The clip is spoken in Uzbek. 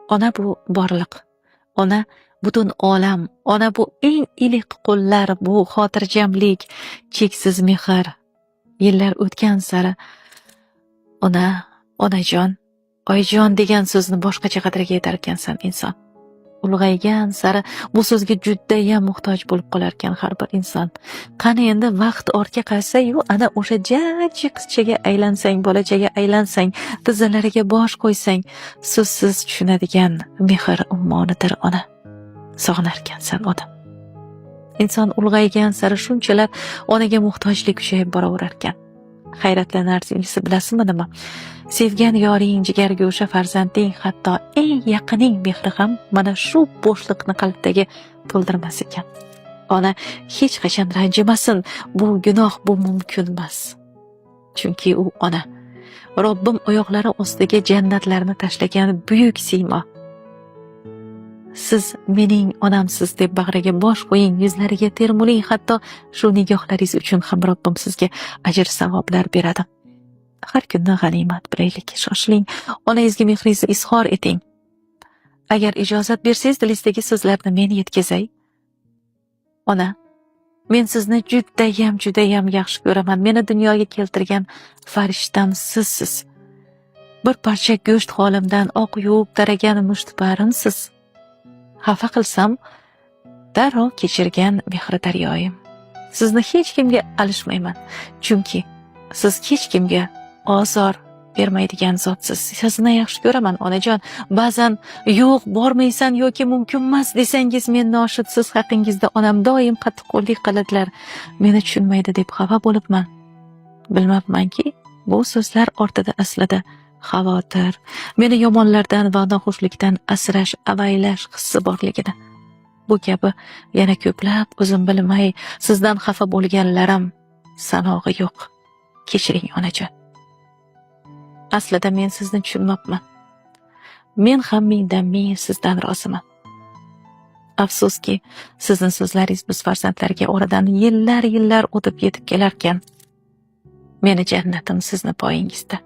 Ona bu borliq. Ona butun olam. Ona bu eng iliq qo'llar, bu xotirjamlik, cheksiz mehr. Yillar o'tgan sari onajon, oyijon degan so'zni boshqacha qadriga yetar ekansan inson. Ulg'aygan sari bu so'zga judayam muhtoj bo'lib qolar ekan har bir inson. Qani endi vaqt ortga qaytsa-yu, ana o'sha jajji qizchaga aylansang, bolachaga aylansang, tizzalariga bosh qo'ysang, so'zsiz tushunadigan mehr ummonidir ona. Sog'inar ekansan ona. Inson ulg'aygan sari shunchalar onaga muhtojlik kuchayib boraverar ekan. Hayratlanarlisi bilasizmi nima? Sevgan yoring, jigargo'sha farzanding, hatto eng yaqining mehri ham mana shu bo'shliqni qalbdagi to'ldirmas ekan. Ona hech qachon ranjimasin, bu gunoh, bu mumkin emas. Chunki u ona. Robbim oyoqlari ostiga jannatlarni tashlagan buyuk siymo. Siz mening onamsiz deb bag'riga bosh qo'ying, yuzlariga termuling, hatto shu nigohlaringiz uchun ham Robbim sizga ajr savoblar beradi. Har kunni g'animat bilaylik, shoshiling, onangizga mehringizni izhor eting. Agar ijozat bersangiz, dilingizdagi so'zlarni men yetkazay. Ona, men sizni judayam yaxshi ko'raman. Meni dunyoga keltirgan farishtam sizsiz. Bir parcha go'sht holimdan oq yuvib taragan mushtparimsiz. Xafa qilsam, darrov kechirgan mehri daryoyim. Sizni hech kimga alishmayman, chunki siz hech kimga ozor bermaydigan zotsiz. Sizni yaxshi ko'raman onajon. Ba'zan yo'q, bormaysan yoki mumkin emas desangiz, men noshudsiz haqingizda onam doim qattiqqo'llik qiladilar. Meni tushunmaydi deb xafa bo'libman. Bilmabmanki, bu so'zlar ortida aslida xavotir, meni yomonlardan va noxushlikdan asrash, avaylash hissi borligini. Bu kabi yana ko'plab o'zim bilmay sizdan xafa bo'lganlarim sanog'i yo'q. Kechiring onajon. Aslida men sizni tushunmabman. Men ham mingdan ming sizdan roziman. Afsuski, sizning so'zlaringiz biz farzandlarga oradan yillar o'tib yetib kelarkan. Meni jannatim sizni poyingizda.